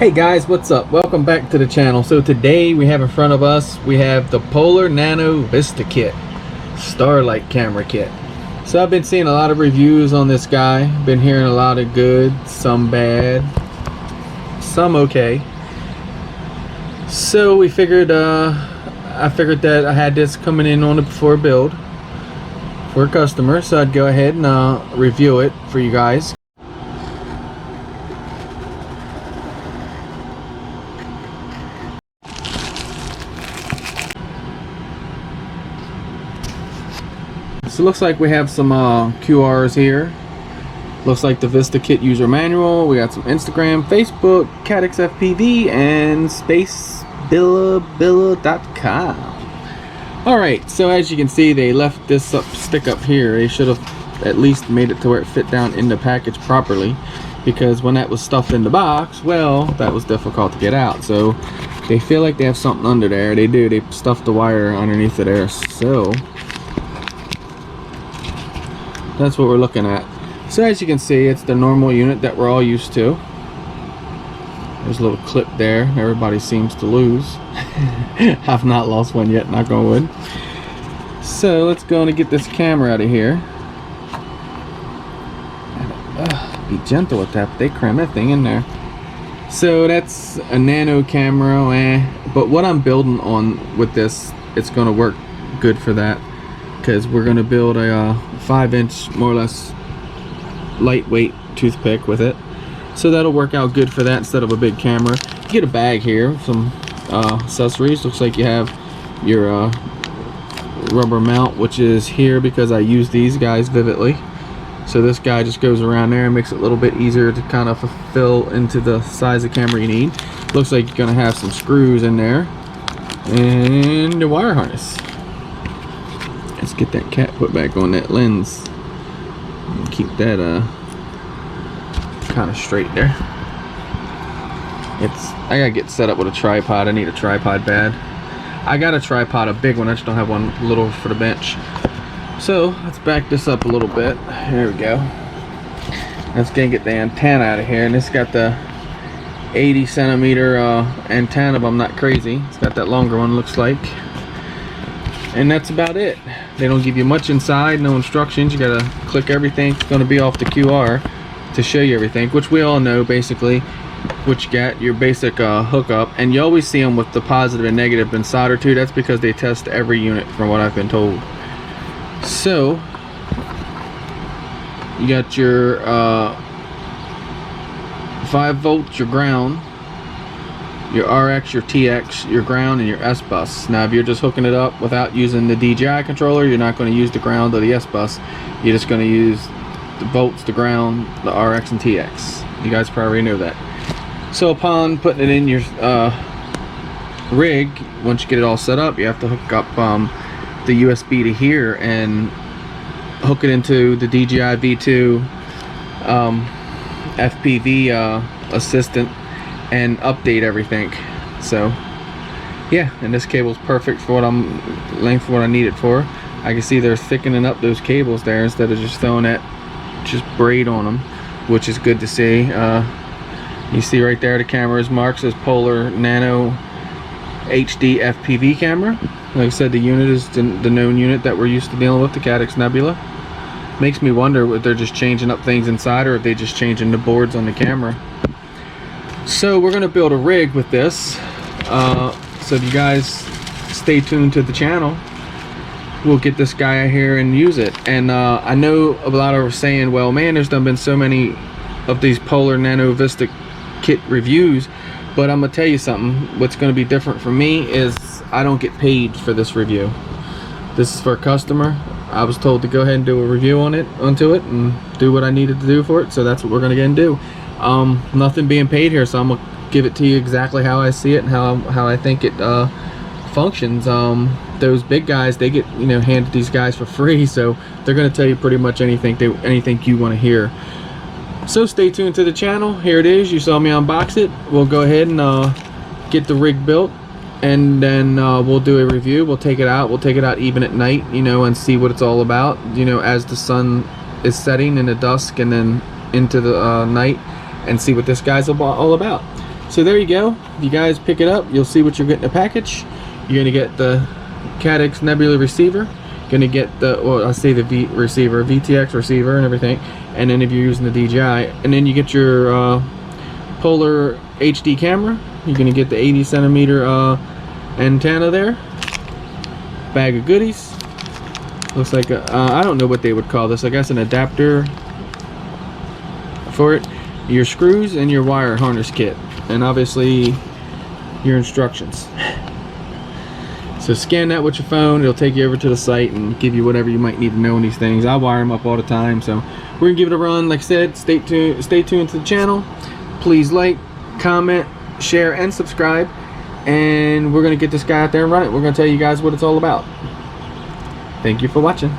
Hey guys, what's up? Welcome back to the channel. So today we have in front of us, we have the Polar Nano Vista kit, Starlight camera kit. So I've been seeing a lot of reviews on this guy, been hearing a lot of good, some bad, some okay. So we figured, I figured that I had this coming in on it before build for a customer, so I'd go ahead and review it for you guys. So it looks like we have some QRs here. Looks like the Vista kit user manual. We got some Instagram, Facebook, Caddx FPV, and spacebilla.com. Alright, so as you can see, they left this stick up here. They should have at least made it to where it fit down in the package properly, because when that was stuffed in the box, well, that was difficult to get out. So they feel like they have something under there. They do. They stuffed the wire underneath of there. So that's what we're looking at. So as you can see, it's the normal unit that we're all used to. There's a little clip there everybody seems to lose. I've not lost one yet, knock on wood. So let's go and get this camera out of here. Be gentle with that, but they cram that thing in there. So that's a Nano camera, but what I'm building on with this, it's going to work good for that, because we're going to build a 5-inch, more or less, lightweight toothpick with it. So that'll work out good for that instead of a big camera. You get a bag here, some accessories. Looks like you have your rubber mount, which is here because I use these guys vividly. So this guy just goes around there and makes it a little bit easier to kind of fulfill into the size of camera you need. Looks like you're going to have some screws in there and the wire harness. Let's get that cap put back on that lens and keep that kind of straight there. I gotta get set up with a tripod. I need a tripod bad. I got a tripod, a big one. I just don't have one little for the bench. So let's back this up a little bit. There we go. Let's get the antenna out of here. And it's got the 80 centimeter antenna, if I'm not crazy. It's got that longer one, looks like. And that's about it. They don't give you much inside, no instructions. You gotta click everything. It's gonna be off the QR to show you everything, which we all know basically, which you got your basic hookup, and you always see them with the positive and negative been soldered to. That's because they test every unit from what I've been told. So you got your 5 volts, your ground, your RX, your TX, your ground, and your S bus. Now if you're just hooking it up without using the DJI controller, you're not going to use the ground or the S bus. You're just going to use the volts, the ground, the RX, and TX. You guys probably know that. So upon putting it in your rig, once you get it all set up, you have to hook up the USB to here and hook it into the DJI V2 FPV assistant and update everything. So yeah, and this cable's perfect for what length for what I need it for. I can see they're thickening up those cables there instead of just throwing that just braid on them, which is good to see. You see right there the camera is marked, says Polar Nano HD FPV camera. Like I said, the unit is the known unit that we're used to dealing with, the Caddx Nebula. Makes me wonder if they're just changing up things inside or if they just changing the boards on the camera. So we're going to build a rig with this. So if you guys stay tuned to the channel, we'll get this guy out here and use it. And I know a lot of are saying, well man, there's been so many of these Polar Nano Vista kit reviews, but I'm gonna tell you something. What's going to be different for me is I don't get paid for this review. This is for a customer. I was told to go ahead and do a review onto it and do what I needed to do for it, so that's what we're gonna get and do. Nothing being paid here, so I'm gonna give it to you exactly how I see it and how I think it functions. Those big guys, they get handed these guys for free, so they're going to tell you pretty much anything you want to hear. So stay tuned to the channel. Here it is. You saw me unbox it. We'll go ahead and get the rig built, and then we'll do a review. We'll take it out even at night, and see what it's all about, as the sun is setting in the dusk and then into the night, and see what this guy's all about. So there you go. If you guys pick it up, you'll see what you're getting in a package. You're gonna get the Caddx Nebula receiver. Gonna get the, well, I say the receiver, VTX receiver and everything. And then if you're using the DJI, and then you get your Polar HD camera. You're gonna get the 80 centimeter antenna there. Bag of goodies. Looks like a, I don't know what they would call this. I guess an adapter for it. Your screws and your wire harness kit, and obviously your instructions. So scan that with your phone. It'll take you over to the site and give you whatever you might need to know in these things. I wire them up all the time, so we're gonna give it a run. Like I said, stay tuned to the channel. Please like, comment, share, and subscribe. And we're gonna get this guy out there and run it. We're gonna tell you guys what it's all about. Thank you for watching.